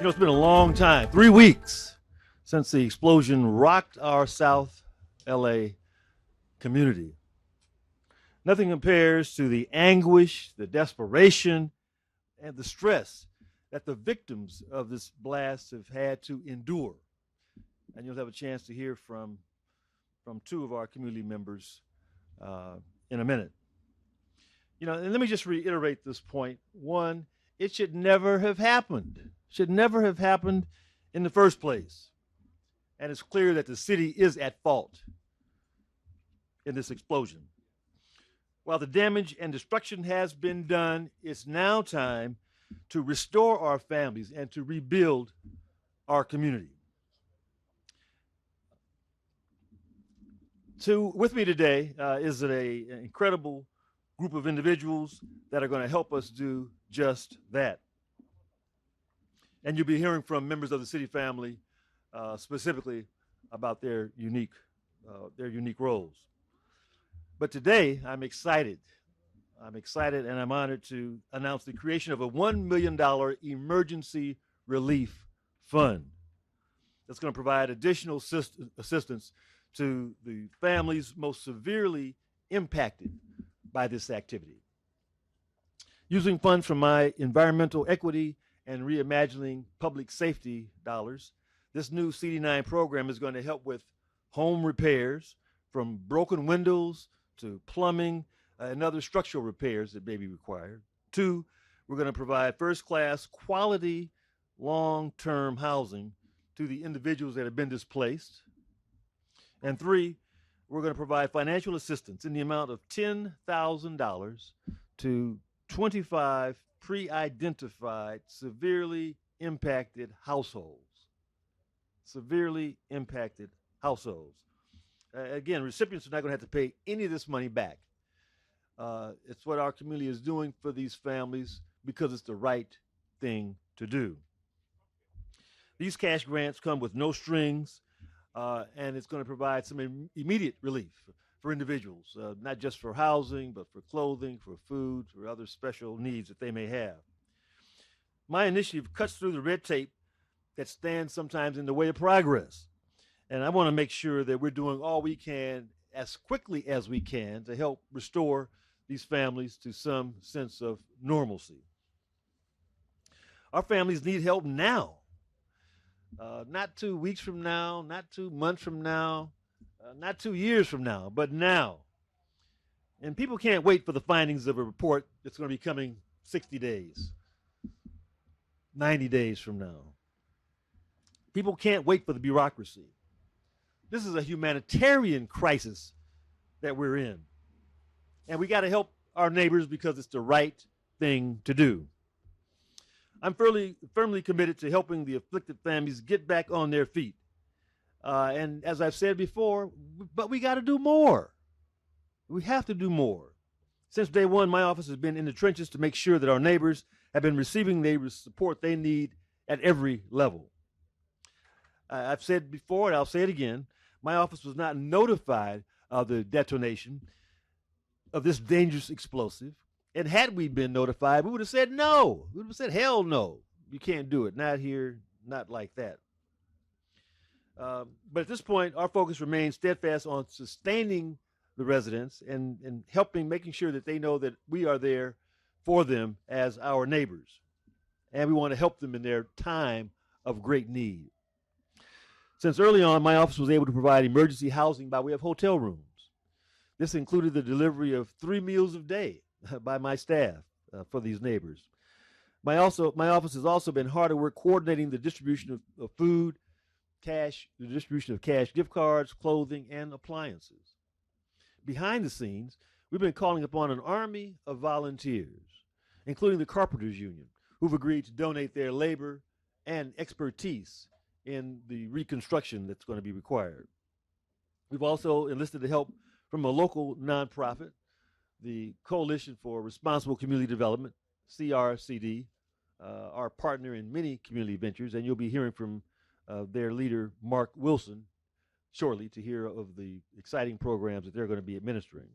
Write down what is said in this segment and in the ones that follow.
It's been a long time, 3 weeks, since the explosion rocked our South LA community. Nothing compares to the anguish, the desperation, and the stress that the victims of this blast have had to endure. And you'll have a chance to hear from two of our community members in a minute. And let me just reiterate this point. One, it should never have happened. Should never have happened in the first place. And it's clear that the city is at fault in this explosion. While the damage and destruction has been done, it's now time to restore our families and to rebuild our community. With me today is an incredible group of individuals that are going to help us do just that. And you'll be hearing from members of the city family specifically about their unique roles. But today, I'm excited and I'm honored to announce the creation of a $1 million emergency relief fund that's going to provide additional assistance to the families most severely impacted by this activity. Using funds from my environmental equity and Reimagining Public Safety dollars, this new CD9 program is going to help with home repairs, from broken windows to plumbing and other structural repairs that may be required. 2, we're going to provide first-class quality long-term housing to the individuals that have been displaced. And 3, we're going to provide financial assistance in the amount of $10,000 to 25 pre-identified severely impacted households. Severely impacted households. Again, recipients are not going to have to pay any of this money back. It's what our community is doing for these families because it's the right thing to do. These cash grants come with no strings, and it's going to provide some immediate relief for individuals, not just for housing, but for clothing, for food, for other special needs that they may have. My initiative cuts through the red tape that stands sometimes in the way of progress. And I want to make sure that we're doing all we can as quickly as we can to help restore these families to some sense of normalcy. Our families need help now. Not 2 weeks from now, not 2 months from now, not 2 years from now, but now. And people can't wait for the findings of a report that's going to be coming 60 days, 90 days from now. People can't wait for the bureaucracy. This is a humanitarian crisis that we're in. And we got to help our neighbors because it's the right thing to do. I'm firmly committed to helping the afflicted families get back on their feet. And as I've said before, but we got to do more. We have to do more. Since day one, my office has been in the trenches to make sure that our neighbors have been receiving the support they need at every level. I've said before, and I'll say it again, my office was not notified of the detonation of this dangerous explosive. And had we been notified, we would have said no. We would have said, hell no, you can't do it. Not here, not like that. But at this point, our focus remains steadfast on sustaining the residents and making sure that they know that we are there for them as our neighbors. And we want to help them in their time of great need. Since early on, my office was able to provide emergency housing by way of hotel rooms. This included the delivery of 3 meals a day by my staff for these neighbors. My office has also been hard at work coordinating the distribution of food, cash, the distribution of cash, gift cards, clothing, and appliances. Behind the scenes, we've been calling upon an army of volunteers, including the Carpenters Union, who've agreed to donate their labor and expertise in the reconstruction that's going to be required. We've also enlisted the help from a local nonprofit, the Coalition for Responsible Community Development, CRCD, our partner in many community ventures, and you'll be hearing from their leader, Mark Wilson, shortly to hear of the exciting programs that they're going to be administering.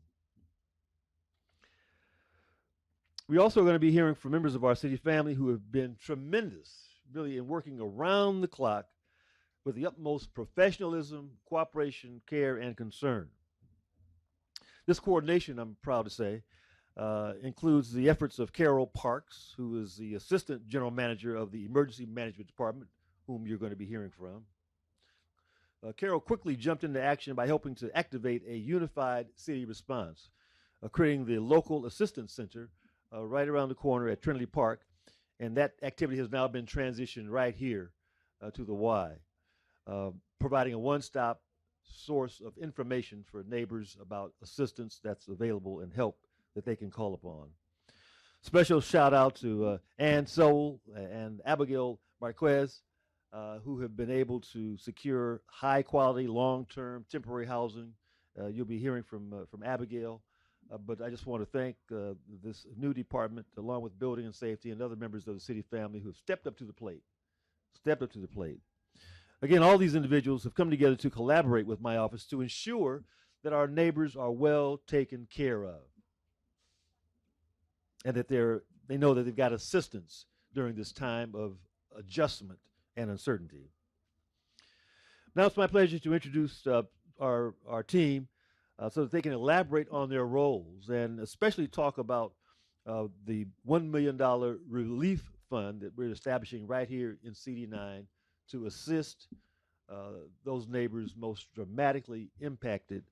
We also are going to be hearing from members of our city family who have been tremendous really in working around the clock with the utmost professionalism, cooperation, care, and concern. This coordination, I'm proud to say, includes the efforts of Carol Parks, who is the Assistant General Manager of the Emergency Management Department, whom you're going to be hearing from. Carol quickly jumped into action by helping to activate a unified city response, creating the local assistance center right around the corner at Trinity Park, and that activity has now been transitioned right here to the Y, providing a one-stop source of information for neighbors about assistance that's available and help that they can call upon. Special shout out to Ann Sowell and Abigail Marquez, who have been able to secure high quality, long-term, temporary housing. You'll be hearing from Abigail, but I just want to thank this new department, along with Building and Safety and other members of the city family who have stepped up to the plate. Again, all these individuals have come together to collaborate with my office to ensure that our neighbors are well taken care of and that they know that they've got assistance during this time of adjustment and uncertainty. Now it's my pleasure to introduce our team so that they can elaborate on their roles and especially talk about the $1 million relief fund that we're establishing right here in CD9 to assist those neighbors most dramatically impacted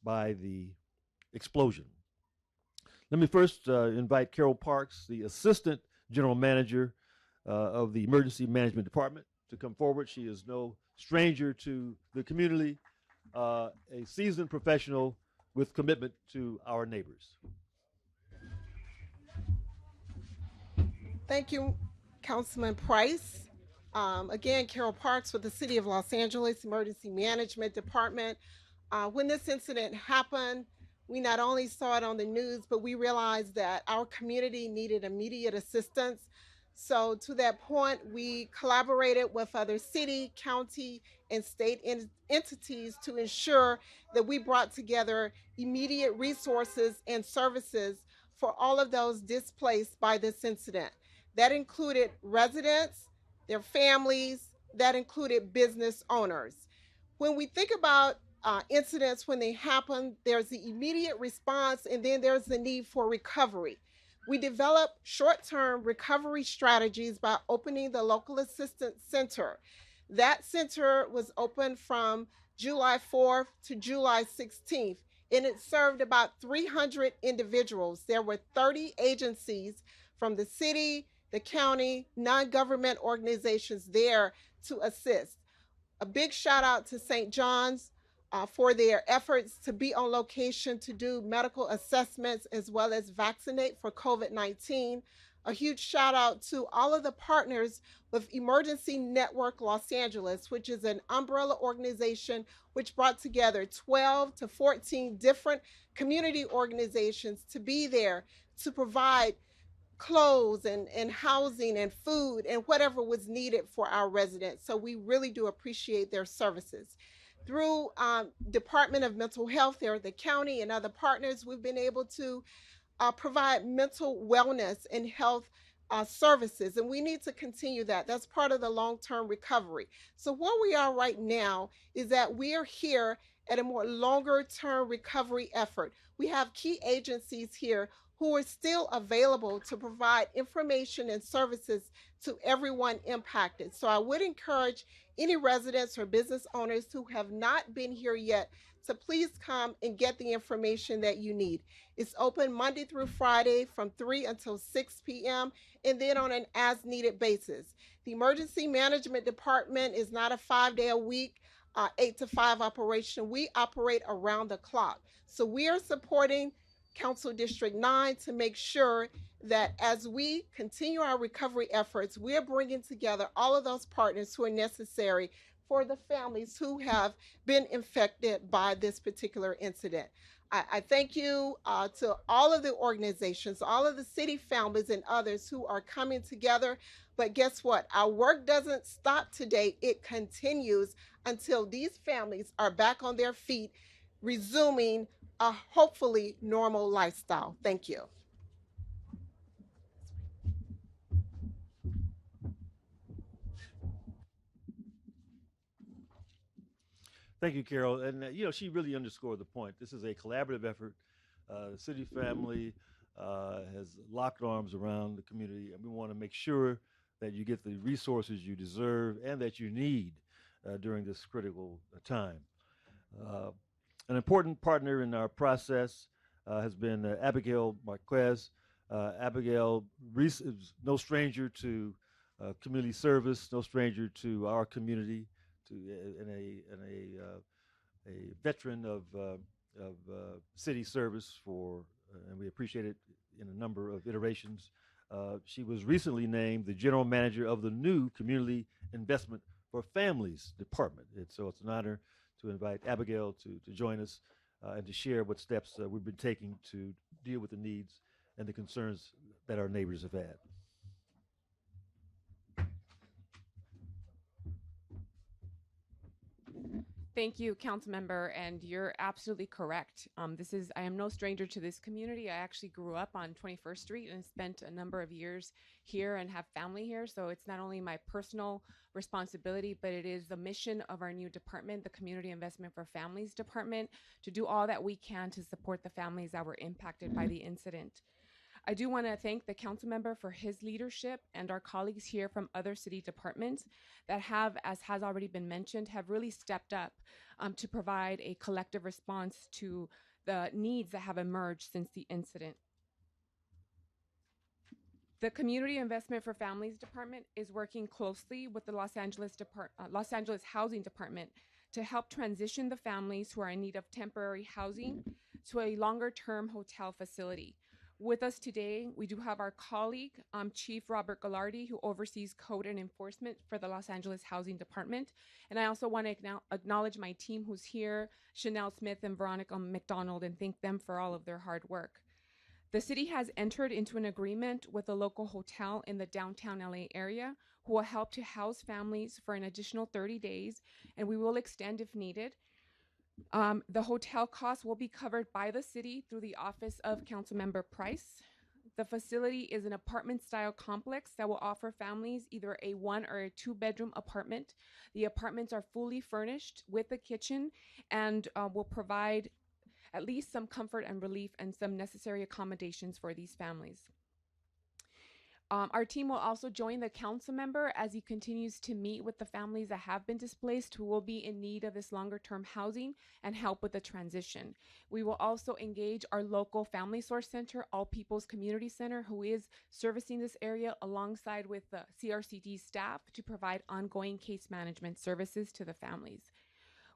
by the explosion. Let me first invite Carol Parks, the Assistant General Manager of the Emergency Management Department, to come forward. She is no stranger to the community, a seasoned professional with commitment to our neighbors. Thank you, Councilman Price. Again, Carol Parks with the City of Los Angeles Emergency Management Department. When this incident happened, we not only saw it on the news, but we realized that our community needed immediate assistance. So to that point, we collaborated with other city, county, and state entities to ensure that we brought together immediate resources and services for all of those displaced by this incident. That included residents, their families, that included business owners. When we think about incidents when they happen, there's the immediate response and then there's the need for recovery. We developed short-term recovery strategies by opening the Local Assistance Center. That center was open from July 4th to July 16th, and it served about 300 individuals. There were 30 agencies from the city, the county, non-government organizations there to assist. A big shout out to St. John's for their efforts to be on location to do medical assessments as well as vaccinate for COVID-19. A huge shout out to all of the partners with Emergency Network Los Angeles, which is an umbrella organization which brought together 12 to 14 different community organizations to be there to provide clothes and housing and food and whatever was needed for our residents. So we really do appreciate their services. Through Department of Mental Health there, the county and other partners, we've been able to provide mental wellness and health services, and we need to continue that. That's part of the long-term recovery. So where we are right now is that we are here at a more longer-term recovery effort. We have key agencies here who are still available to provide information and services to everyone impacted. So I would encourage any residents or business owners who have not been here yet to please come and get the information that you need. It's open Monday through Friday from 3 until 6 p.m. and then on an as-needed basis. The Emergency Management Department is not a 5-day-a-week, 8 to 5 operation. We operate around the clock. So we are supporting Council District 9 to make sure that as we continue our recovery efforts, we're bringing together all of those partners who are necessary for the families who have been infected by this particular incident. I thank you to all of the organizations, all of the city families and others who are coming together. But guess what? Our work doesn't stop today. It continues until these families are back on their feet, resuming a hopefully normal lifestyle. Thank you. Thank you, Carol. And she really underscored the point. This is a collaborative effort. The city family has locked arms around the community, and we want to make sure that you get the resources you deserve and that you need during this critical time. An important partner in our process has been Abigail Marquez. Abigail is no stranger to community service, no stranger to our community, and a veteran of city service and we appreciate it in a number of iterations. She was recently named the general manager of the new Community Investment for Families Department. And so it's an honor to invite Abigail to join us and to share what steps we've been taking to deal with the needs and the concerns that our neighbors have had. Thank you, Councilmember, and you're absolutely correct. I am no stranger to this community. I actually grew up on 21st Street and spent a number of years here and have family here. So it's not only my personal responsibility, but it is the mission of our new department, the Community Investment for Families Department, to do all that we can to support the families that were impacted by the incident. I do want to thank the council member for his leadership and our colleagues here from other city departments that have, as has already been mentioned, have really stepped up to provide a collective response to the needs that have emerged since the incident. The Community Investment for Families Department is working closely with the Los Angeles Housing Department to help transition the families who are in need of temporary housing to a longer-term hotel facility. With us today, we do have our colleague, Chief Robert Gallardi, who oversees code and enforcement for the Los Angeles Housing Department. And I also want to acknowledge my team who's here, Chanel Smith and Veronica McDonald, and thank them for all of their hard work. The city has entered into an agreement with a local hotel in the downtown LA area who will help to house families for an additional 30 days, and we will extend if needed. The hotel costs will be covered by the city through the office of Councilmember Price. The facility is an apartment-style complex that will offer families either a 1 or a 2-bedroom apartment. The apartments are fully furnished with a kitchen and will provide at least some comfort and relief and some necessary accommodations for these families. Our team will also join the council member as he continues to meet with the families that have been displaced who will be in need of this longer-term housing and help with the transition. We will also engage our local Family Source Center, All People's Community Center, who is servicing this area alongside with the CRCD staff to provide ongoing case management services to the families.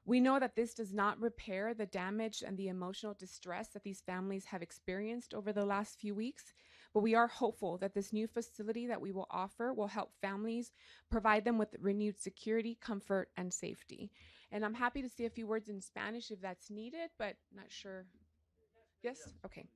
We know that this does not repair the damage and the emotional distress that these families have experienced over the last few weeks, but we are hopeful that this new facility that we will offer will help families, provide them with renewed security, comfort, and safety. And I'm happy to say a few words in Spanish if that's needed, but not sure. Yes? Okay.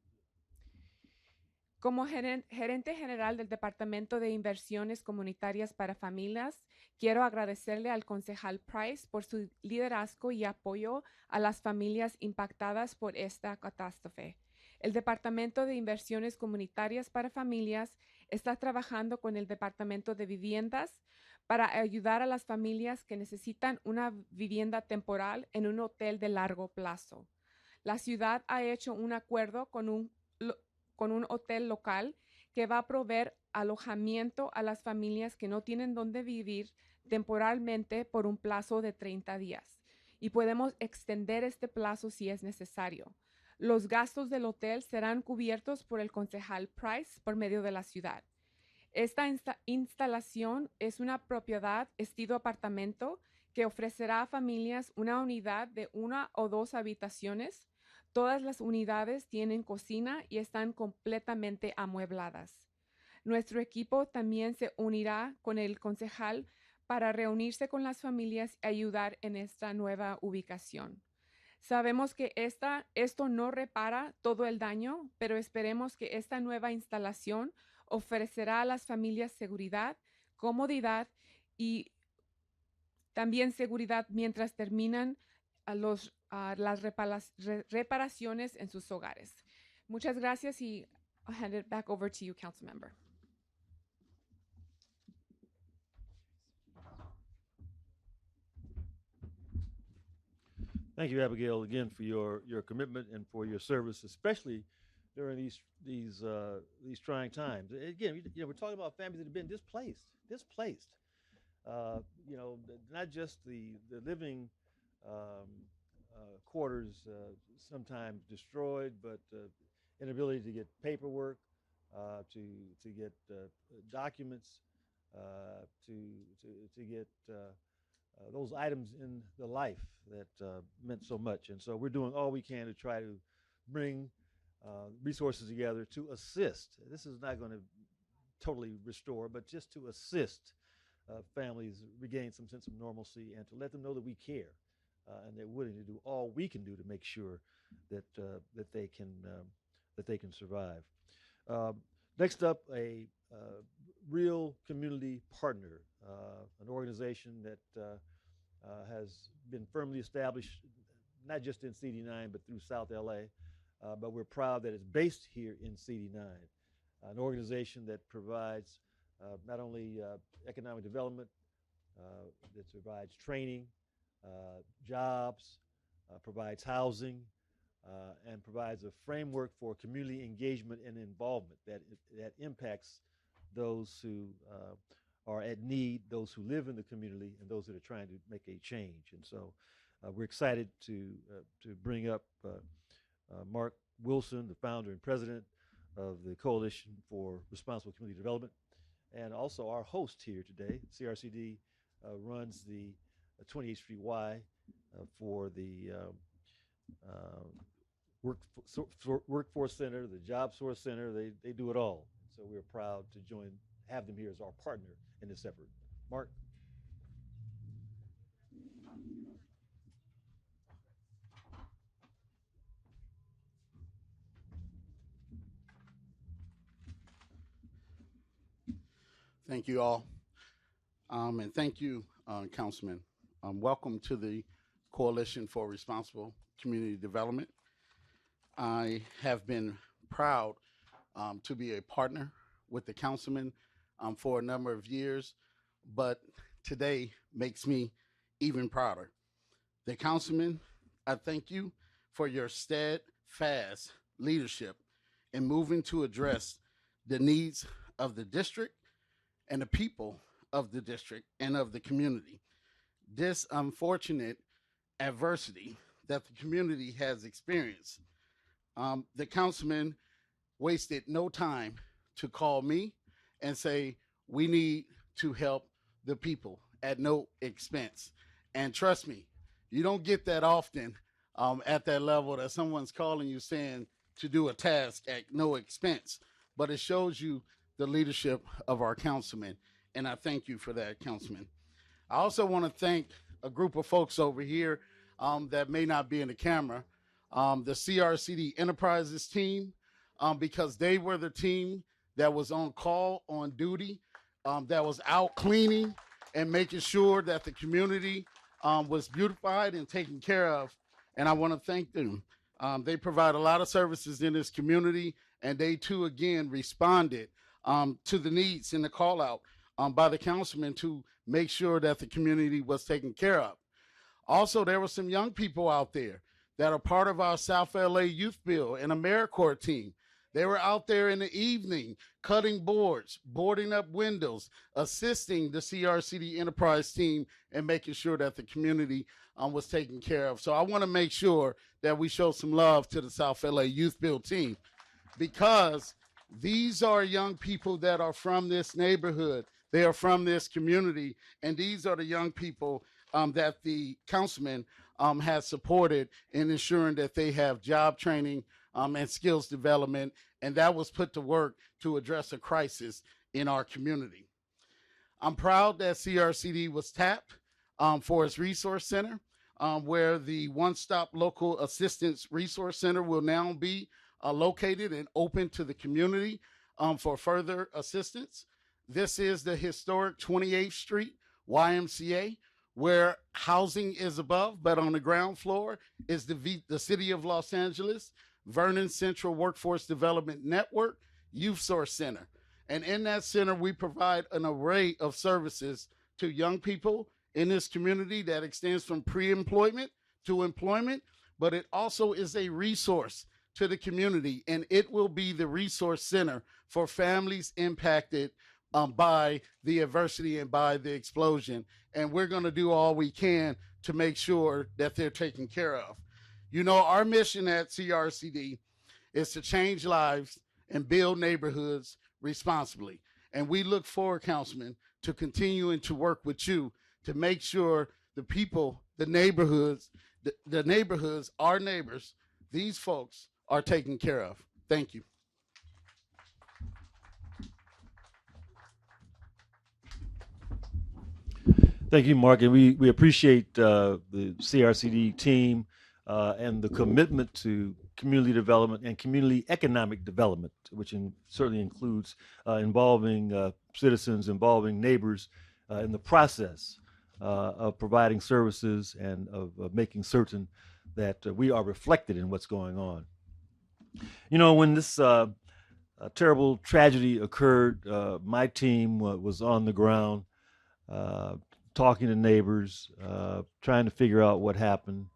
Como gerente general del Departamento de Inversiones Comunitarias para Familias, quiero agradecerle al concejal Price por su liderazgo y apoyo a las familias impactadas por esta catástrofe. El Departamento de Inversiones Comunitarias para Familias está trabajando con el Departamento de Viviendas para ayudar a las familias que necesitan una vivienda temporal en un hotel de largo plazo. La ciudad ha hecho un acuerdo con un hotel local que va a proveer alojamiento a las familias que no tienen dónde vivir temporalmente por un plazo de 30 días. Y podemos extender este plazo si es necesario. Los gastos del hotel serán cubiertos por el concejal Price por medio de la ciudad. Esta instalación es una propiedad estilo apartamento que ofrecerá a familias una unidad de 1 o 2 habitaciones. Todas las unidades tienen cocina y están completamente amuebladas. Nuestro equipo también se unirá con el concejal para reunirse con las familias y ayudar en esta nueva ubicación. Sabemos que esto no repara todo el daño, pero esperemos que esta nueva instalación ofrecerá a las familias seguridad, comodidad y también seguridad mientras terminan las reparaciones en sus hogares. Muchas gracias y I'll hand it back over to you, Council Member. Thank you, Abigail, again for your commitment and for your service, especially during these trying times. Again, we're talking about families that have been displaced. Not just the living um, quarters sometimes destroyed, but inability to get paperwork, to get documents, to get those items in the life that meant so much. And so we're doing all we can to try to bring resources together to assist. This is not going to totally restore, but just to assist families regain some sense of normalcy and to let them know that we care and they're willing to do all we can do to make sure that they can survive. Next up, a real community partner, an organization that has been firmly established, not just in CD9, but through South LA. But we're proud that it's based here in CD9, an organization that provides not only economic development, that provides training, jobs, provides housing, and provides a framework for community engagement and involvement that impacts those who are at need, those who live in the community, and those that are trying to make a change. And so we're excited to bring up Mark Wilson, the founder and president of the Coalition for Responsible Community Development, and also our host here today. CRCD runs the 28th Street Y for the Workforce Center, the Job Source Center. They do it all. So we're proud to have them here as our partner in this effort. Mark. Thank you all. And thank you, Councilman. Welcome to the Coalition for Responsible Community Development. I have been proud to be a partner with the councilman for a number of years, but today makes me even prouder. The councilman, I thank you for your steadfast leadership in moving to address the needs of the district and the people of the district and of the community. This unfortunate adversity that the community has experienced, the councilman wasted no time to call me and say, we need to help the people at no expense. And trust me, you don't get that often at that level that someone's calling you saying to do a task at no expense, but it shows you the leadership of our councilman, and I thank you for that, Councilman. I also want to thank a group of folks over here that may not be in the camera, the CRCD Enterprises team, because they were the team that was on call, on duty, that was out cleaning and making sure that the community was beautified and taken care of, and I want to thank them. They provide a lot of services in this community, and they too, again, responded to the needs and the call out by the councilman to make sure that the community was taken care of. Also, there were some young people out there that are part of our South LA Youth Bill and AmeriCorps team. They were out there in the evening, cutting boards, boarding up windows, assisting the CRCD Enterprise team and making sure that the community was taken care of. So I want to make sure that we show some love to the South LA Youth Bill team, because these are young people that are from this neighborhood. They are from this community, and these are the young people that the councilman has supported in ensuring that they have job training and skills development, and that was put to work to address a crisis in our community. I'm proud that CRCD was tapped for its resource center, where the one-stop local assistance resource center will now be located and open to the community for further assistance. This is the historic 28th Street YMCA, where housing is above, but on the ground floor is the City of Los Angeles, Vernon Central Workforce Development Network, Youth Source Center. And in that center, we provide an array of services to young people in this community that extends from pre-employment to employment, but it also is a resource to the community, and it will be the resource center for families impacted by the adversity and by the explosion. And we're going to do all we can to make sure that they're taken care of. You know, our mission at CRCD is to change lives and build neighborhoods responsibly. And we look forward, Councilman, to continuing to work with you to make sure the people, the neighborhoods, our neighbors, these folks are taken care of. Thank you. Thank you, Mark, and we appreciate the CRCD team and the commitment to community development and community economic development, which certainly includes involving citizens, involving neighbors in the process of providing services and of making certain that we are reflected in what's going on. You know, when this terrible tragedy occurred, my team was on the ground talking to neighbors, trying to figure out what happened.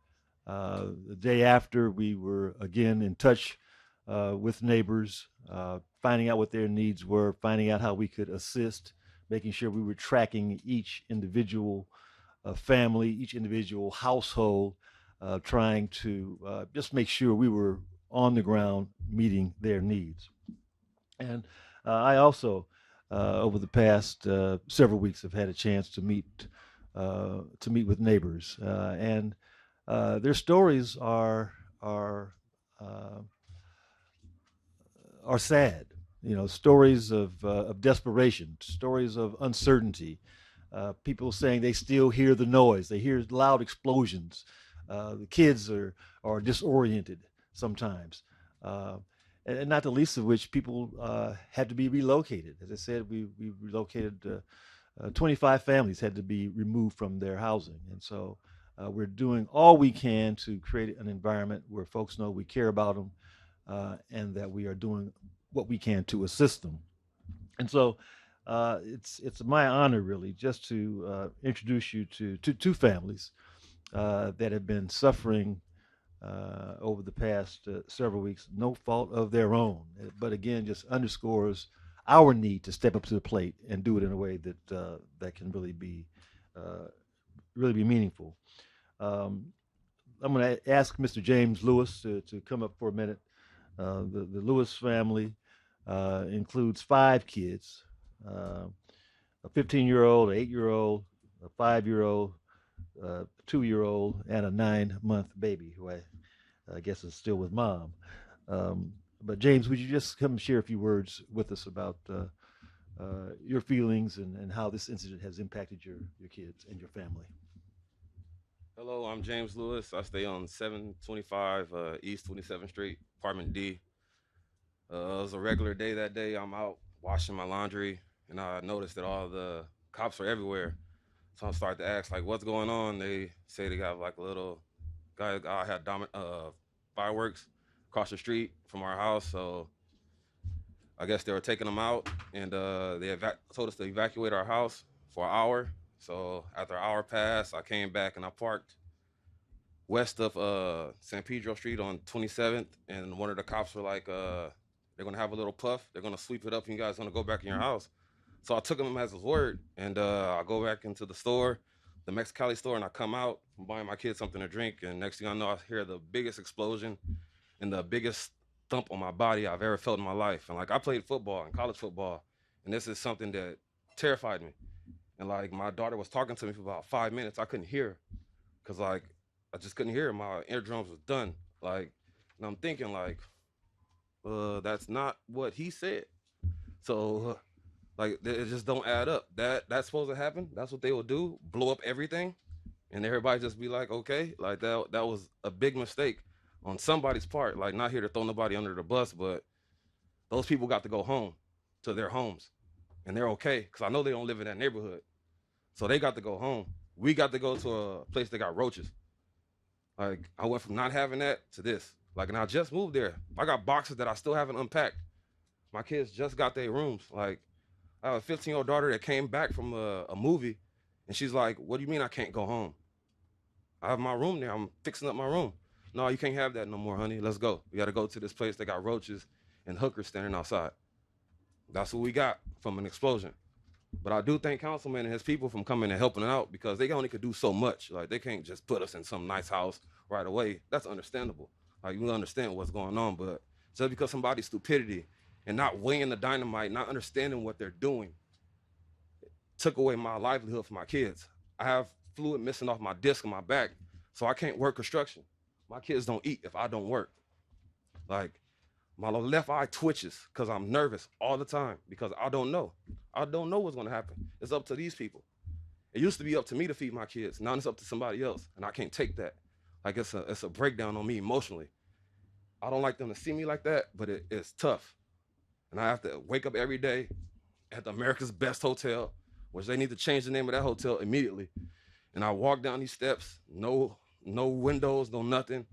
The day after, we were again in touch with neighbors, finding out what their needs were, finding out how we could assist, making sure we were tracking each individual family, each individual household, trying to just make sure we were on the ground meeting their needs. And I also, over the past several weeks, have had a chance to meet with neighbors, and their stories are sad. You know, stories of desperation, stories of uncertainty. People saying they still hear the noise, they hear loud explosions. The kids are disoriented sometimes. And not the least of which, people had to be relocated. As I said, we relocated 25 families had to be removed from their housing. And so we're doing all we can to create an environment where folks know we care about them and that we are doing what we can to assist them. And so it's my honor, really, just to introduce you to two families that have been suffering over the past several weeks, no fault of their own, but again, just underscores our need to step up to the plate and do it in a way that that can really be meaningful. I'm going to ask Mr. James Lewis to come up for a minute. The Lewis family includes 5 kids, a 15-year-old, an 8-year-old, a 5-year-old, a 2-year-old, and a 9-month baby who I guess is still with mom. But James, would you just come share a few words with us about your feelings and how this incident has impacted your kids and your family? Hello, I'm James Lewis. I stay on 725 East 27th Street, apartment D. It was a regular day that day. I'm out washing my laundry, and I noticed that all the cops are everywhere. So I started to ask, like, what's going on? They say they got like a little guy had fireworks across the street from our house. So I guess they were taking them out, and they told us to evacuate our house for an hour. So after an hour passed, I came back and I parked west of San Pedro Street on 27th, and one of the cops were like, they're gonna have a little puff, they're gonna sweep it up, and you guys gonna go back in your house. So I took him as his word, and I go back into the store, the Mexicali store, and I come out, I'm buying my kids something to drink, and next thing I know, I hear the biggest explosion and the biggest thump on my body I've ever felt in my life. And like, I played football and college football, and this is something that terrified me. And like, my daughter was talking to me for about 5 minutes. I couldn't hear her, cause like, I just couldn't hear her. My eardrums was done. Like, and I'm thinking like, that's not what he said. So like, it just don't add up. That's supposed to happen. That's what they will do, blow up everything, and everybody just be like, okay. Like, that was a big mistake on somebody's part. Like, not here to throw nobody under the bus, but those people got to go home to their homes, and they're okay, because I know they don't live in that neighborhood. So they got to go home. We got to go to a place that got roaches. Like, I went from not having that to this. Like, and I just moved there. I got boxes that I still haven't unpacked. My kids just got their rooms. Like, I have a 15-year-old daughter that came back from a movie, and she's like, what do you mean I can't go home? I have my room there. I'm fixing up my room. No, you can't have that no more, honey. Let's go. We got to go to this place that got roaches and hookers standing outside. That's what we got from an explosion. But I do thank Councilman and his people from coming and helping out because they only could do so much. Like, they can't just put us in some nice house right away. That's understandable. Like, we understand what's going on, but just because somebody's stupidity and not weighing the dynamite, not understanding what they're doing, took away my livelihood for my kids. I have fluid missing off my disc in my back, so I can't work construction. My kids don't eat if I don't work. Like, my left eye twitches because I'm nervous all the time because I don't know. I don't know what's gonna happen. It's up to these people. It used to be up to me to feed my kids. Now it's up to somebody else, and I can't take that. Like, it's a breakdown on me emotionally. I don't like them to see me like that, but it's tough. And I have to wake up every day at the America's Best Hotel, which they need to change the name of that hotel immediately. And I walk down these steps, no windows, no nothing,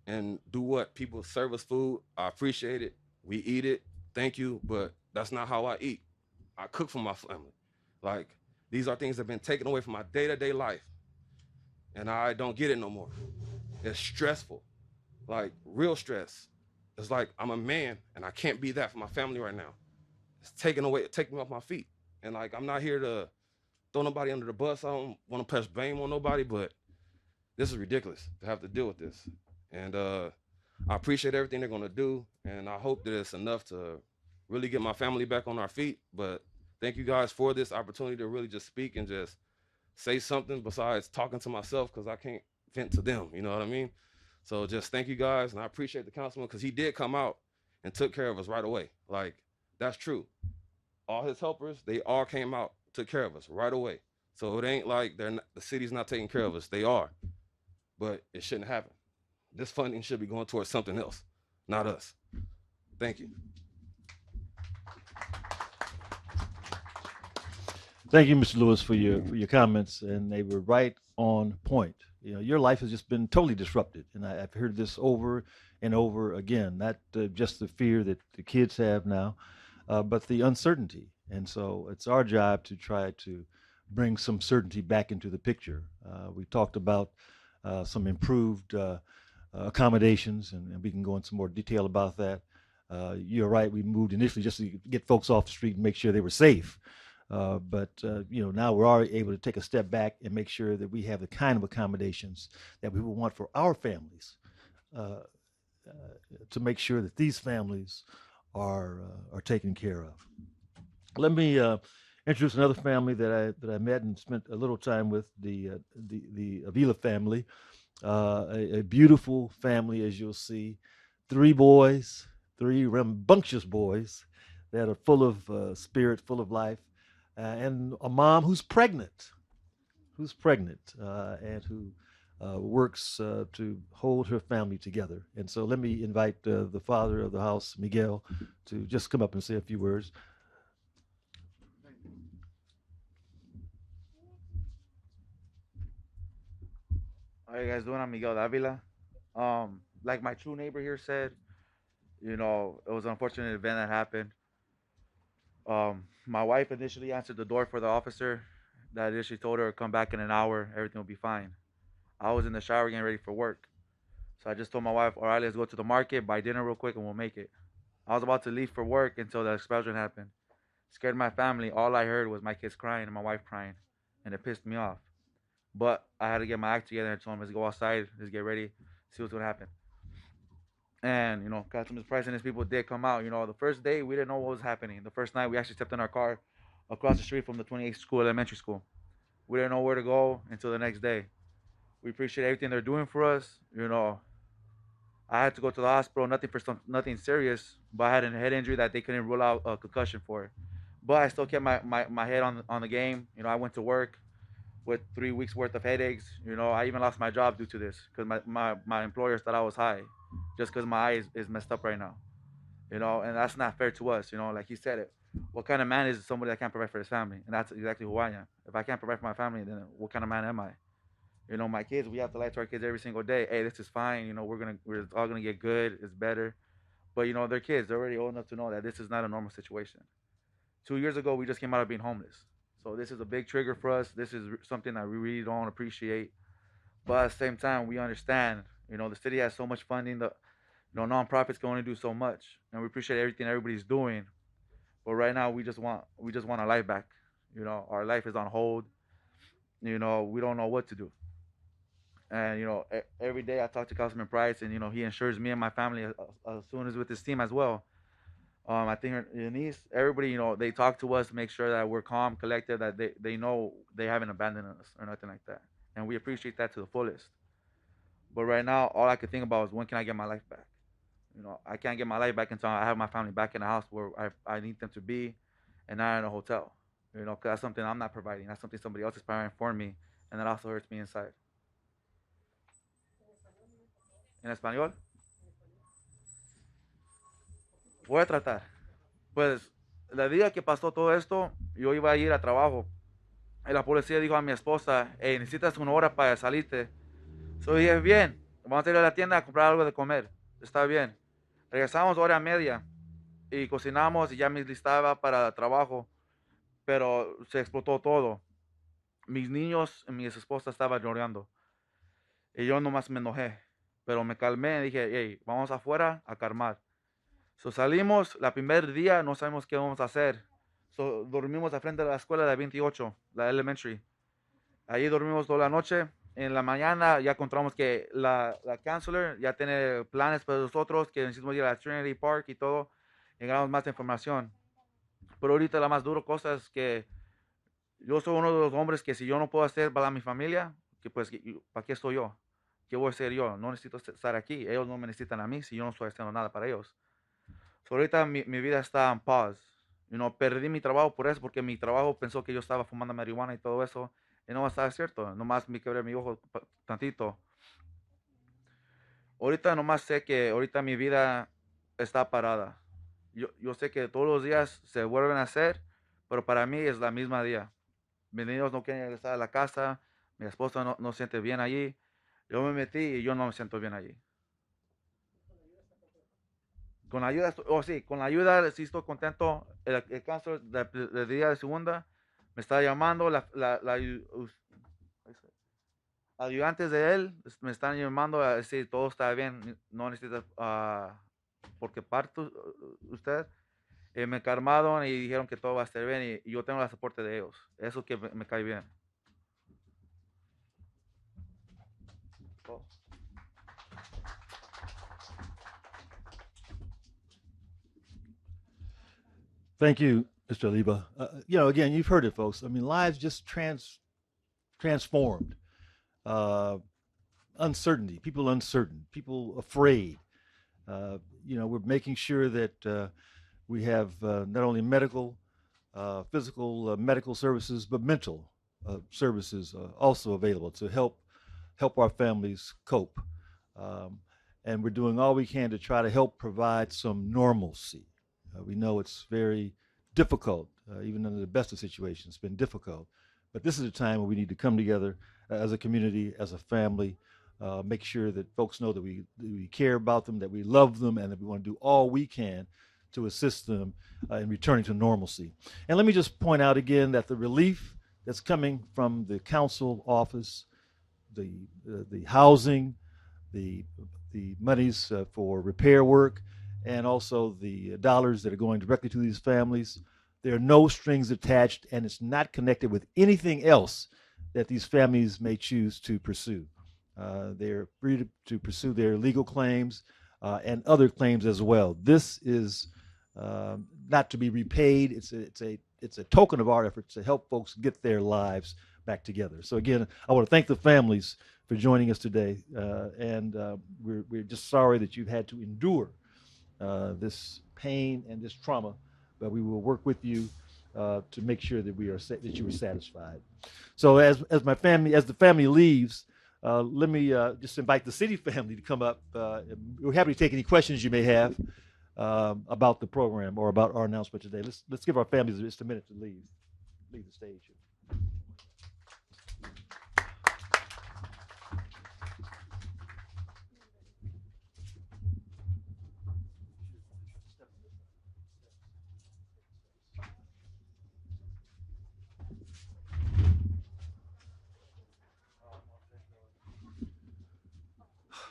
and do what? People serve us food. I appreciate it. We eat it. Thank you. But that's not how I eat. I cook for my family. Like, these are things that have been taken away from my day-to-day life. And I don't get it no more. It's stressful. Like, real stress. It's like I'm a man and I can't be that for my family right now. It's taking me off my feet. And like, I'm not here to throw nobody under the bus. I don't want to press blame on nobody, but this is ridiculous to have to deal with this. And I appreciate everything they're gonna do. And I hope that it's enough to really get my family back on our feet. But thank you guys for this opportunity to really just speak and just say something besides talking to myself, because I can't vent to them, you know what I mean? So just thank you guys, and I appreciate the councilman because he did come out and took care of us right away. Like, that's true. All his helpers, they all came out, took care of us right away. So it ain't like the city's not taking care of us. They are, but it shouldn't happen. This funding should be going towards something else, not us. Thank you. Thank you, Mr. Lewis, for your comments, and they were right on point. You know, your life has just been totally disrupted, and I've heard this over and over again. Not just the fear that the kids have now, but the uncertainty. And so it's our job to try to bring some certainty back into the picture. We talked about some improved accommodations, and we can go into some more detail about that. You're right. We moved initially just to get folks off the street and make sure they were safe. But you know, now we're able to take a step back and make sure that we have the kind of accommodations that we would want for our families, to make sure that these families are taken care of. Let me introduce another family that I met and spent a little time with, the Avila family, a beautiful family, as you'll see, 3 boys, 3 rambunctious boys that are full of spirit, full of life. And a mom who's pregnant, and who works to hold her family together. And so let me invite the father of the house, Miguel, to just come up and say a few words. How you guys doing? I'm Miguel Avila. Like my true neighbor here said, you know, it was an unfortunate event that happened. My wife initially answered the door for the officer that initially told her to come back in an hour, everything will be fine. I was in the shower getting ready for work. So I just told my wife, all right, let's go to the market, buy dinner real quick, and we'll make it. I was about to leave for work until the explosion happened. Scared my family. All I heard was my kids crying and my wife crying, and it pissed me off. But I had to get my act together and told him, let's go outside, let's get ready, see what's going to happen. And, you know, Councilman Price and his people did come out. You know, the first day, we didn't know what was happening. The first night, we actually stepped in our car across the street from the 28th School Elementary School. We didn't know where to go until the next day. We appreciate everything they're doing for us. You know, I had to go to the hospital, nothing serious, but I had a head injury that they couldn't rule out a concussion for. But I still kept my head on the game. You know, I went to work with 3 weeks worth of headaches. You know, I even lost my job due to this because my employers thought I was high just because my eye is messed up right now. You know, and that's not fair to us. You know, like he said it. What kind of man is somebody that can't provide for his family? And that's exactly who I am. If I can't provide for my family, then what kind of man am I? You know, my kids, we have to lie to our kids every single day. Hey, this is fine. You know, we're all gonna get good. It's better. But you know, they're kids. They're already old enough to know that this is not a normal situation. 2 years ago, we just came out of being homeless. So this is a big trigger for us. This is something that we really don't appreciate. but at the same time, we understand, the city has so much funding that, nonprofits can only do so much, and we appreciate everything everybody's doing. But right now, we just want our life back. Our life is on hold. We don't know what to do. And every day I talk to Councilman Price, and he ensures me and my family as soon as with his team as well. I think Denise, everybody, they talk to us to make sure that we're calm, collected, that they know they haven't abandoned us or nothing like that, and we appreciate that to the fullest. But right now, all I could think about is when can I get my life back. I can't get my life back until I have my family back in the house where I need them to be, and not in a hotel. Because that's something I'm not providing. That's something somebody else is providing for me, and that also hurts me inside. En español. Voy a tratar. Pues, el día que pasó todo esto, yo iba a ir a trabajo. Y la policía dijo a mi esposa, hey, necesitas una hora para salirte. So dije, bien, vamos a ir a la tienda a comprar algo de comer. Está bien. Regresamos hora y media y cocinamos y ya me listaba para el trabajo. Pero se explotó todo. Mis niños y mi esposa estaban llorando. Y yo nomás me enojé. Pero me calmé y dije, hey, vamos afuera a calmar. So salimos, la primer día no sabemos qué vamos a hacer. So dormimos al frente de la escuela de 28, la elementary. Ahí dormimos toda la noche. En la mañana ya encontramos que la counselor ya tiene planes para nosotros, que necesitamos ir a Trinity Park y todo. Y ganamos más información. Pero ahorita la más dura cosa es que yo soy uno de los hombres que si yo no puedo hacer para mi familia, que pues, ¿para qué estoy yo? ¿Qué voy a hacer yo? No necesito estar aquí. Ellos no me necesitan a mí si yo no estoy haciendo nada para ellos. So ahorita mi vida está en pause. Perdí mi trabajo por eso, porque mi trabajo pensó que yo estaba fumando marihuana y todo eso. Y no estaba cierto. Nomás me quebré mi ojo tantito. Ahorita nomás sé que ahorita mi vida está parada. Yo sé que todos los días se vuelven a hacer, pero para mí es la misma día. Mis niños no quieren regresar a la casa. Mi esposa no siente bien allí. Yo me metí y yo no me siento bien allí. Con la ayuda, sí, con la ayuda sí estoy contento. El cáncer del día de segunda me está llamando, ayudantes de él me están llamando a decir todo está bien, no necesita porque parte usted. Me calmaron y dijeron que todo va a estar bien y yo tengo el soporte de ellos. Eso que me cae bien. Oh. Thank you, Mr. Aliba. Again, you've heard it, folks. I mean, lives just transformed. Uncertainty, people uncertain, people afraid. We're making sure that we have not only medical, physical medical services, but mental services also available to help our families cope. And we're doing all we can to try to help provide some normalcy. We know it's very difficult, even under the best of situations. It's been difficult. But this is a time when we need to come together as a community, as a family, make sure that folks know that we care about them, that we love them, and that we want to do all we can to assist them in returning to normalcy. And let me just point out again that the relief that's coming from the council office, the housing, the monies for repair work, and also the dollars that are going directly to these families. There are no strings attached, and it's not connected with anything else that these families may choose to pursue. They're free to pursue their legal claims and other claims as well. This is not to be repaid. It's a token of our efforts to help folks get their lives back together. So again, I want to thank the families for joining us today, and we're just sorry that you've had to endure this pain and this trauma, but we will work with you to make sure that that you are satisfied. So as the family leaves, let me just invite the city family to come up. We're happy to take any questions you may have about the program or about our announcement today. Let's give our families just a minute to leave the stage.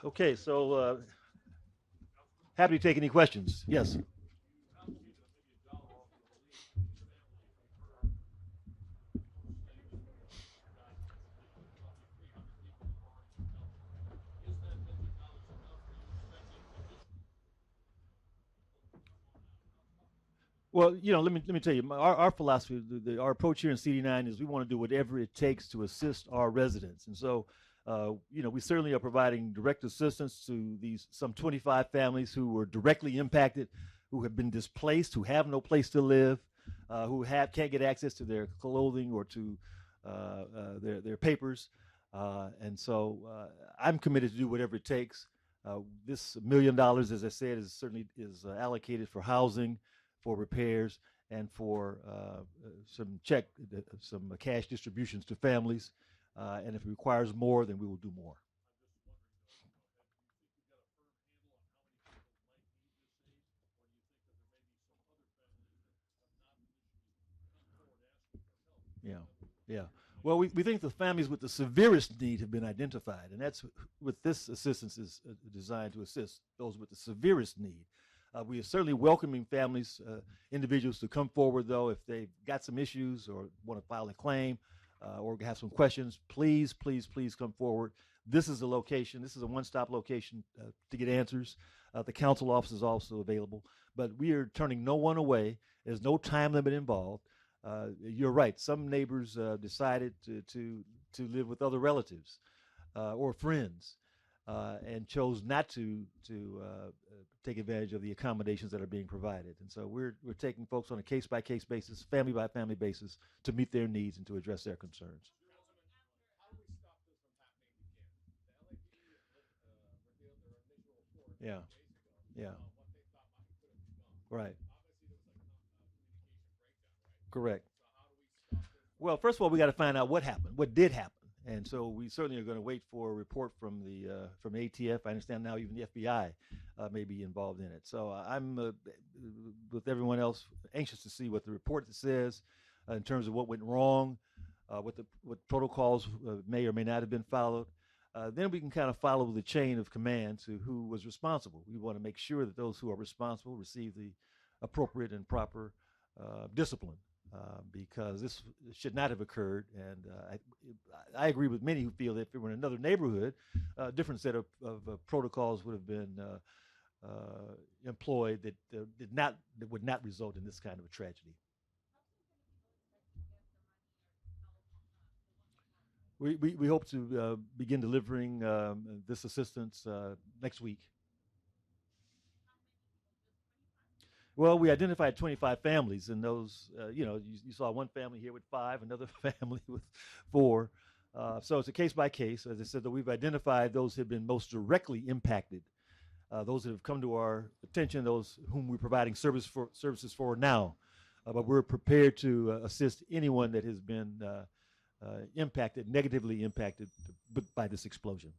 Okay, so happy to take any questions. Yes. Well, let me tell you, our philosophy, our approach here in CD9 is we want to do whatever it takes to assist our residents, and so we certainly are providing direct assistance to these some 25 families who were directly impacted, who have been displaced, who have no place to live, who can't get access to their clothing or to their papers, and so I'm committed to do whatever it takes. This $1 million, as I said, is certainly is allocated for housing, for repairs, and for some cash distributions to families. And if it requires more, then we will do more. Yeah, yeah. Well, we think the families with the severest need have been identified, and that's what this assistance is designed to assist those with the severest need. We are certainly welcoming families, individuals to come forward, though, if they've got some issues or want to file a claim or have some questions. Please, please, please come forward. This is a location. This is a one-stop location to get answers. The council office is also available, but we are turning no one away. There's no time limit involved. You're right. Some neighbors decided to live with other relatives or friends, and chose not to take advantage of the accommodations that are being provided. And so we're taking folks on a case by case basis, family by family basis, to meet their needs and to address their concerns. Yeah, yeah, right, correct. Well, first of all, we got to find out what happened, what did happen, and so we certainly are going to wait for a report from the ATF. I understand now even the FBI may be involved in it. So I'm with everyone else anxious to see what the report says in terms of what went wrong, what protocols may or may not have been followed. Then we can kind of follow the chain of command to who was responsible. We want to make sure that those who are responsible receive the appropriate and proper discipline. Because this should not have occurred. And I agree with many who feel that if it were in another neighborhood, a different set of protocols would have been employed that would not result in this kind of a tragedy. We hope to begin delivering this assistance next week. Well, we identified 25 families, and those, you saw one family here with 5, another family with 4. So it's a case by case. As I said, that we've identified those who have been most directly impacted, those that have come to our attention, those whom we're providing services for now. But we're prepared to assist anyone that has been negatively impacted by this explosion.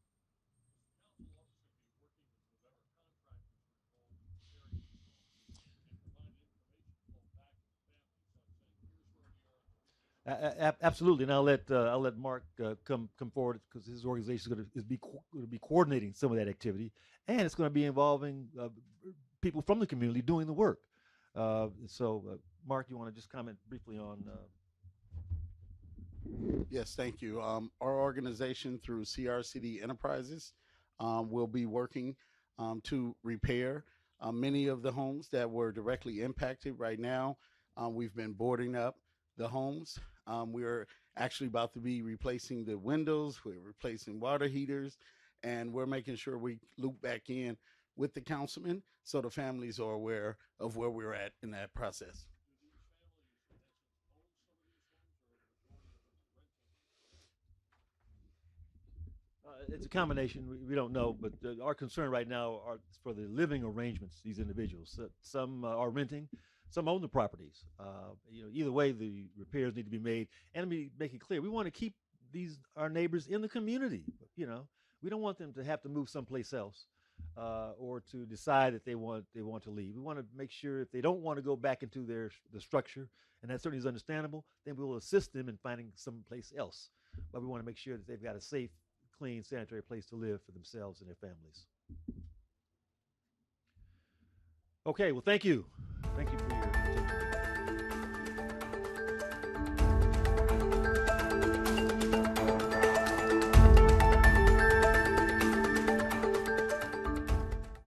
Absolutely, and I'll let Mark come forward because his organization is going to be coordinating some of that activity, and it's going to be involving people from the community doing the work. So, Mark, you want to just comment briefly on? Yes, thank you. Our organization through CRCD Enterprises will be working to repair many of the homes that were directly impacted. Right now, we've been boarding up the homes. We're actually about to be replacing the windows. We're replacing water heaters, and we're making sure we loop back in with the councilman so the families are aware of where we're at in that process. It's a combination. We don't know, but our concern right now are for the living arrangements. These individuals, some are renting, some own the properties. Either way, the repairs need to be made. And let me make it clear: we want to keep our neighbors in the community. We don't want them to have to move someplace else or to decide that they want to leave. We want to make sure if they don't want to go back into the structure, and that certainly is understandable, then we will assist them in finding someplace else. But we want to make sure that they've got a safe, clean, sanitary place to live for themselves and their families. Okay, well, thank you.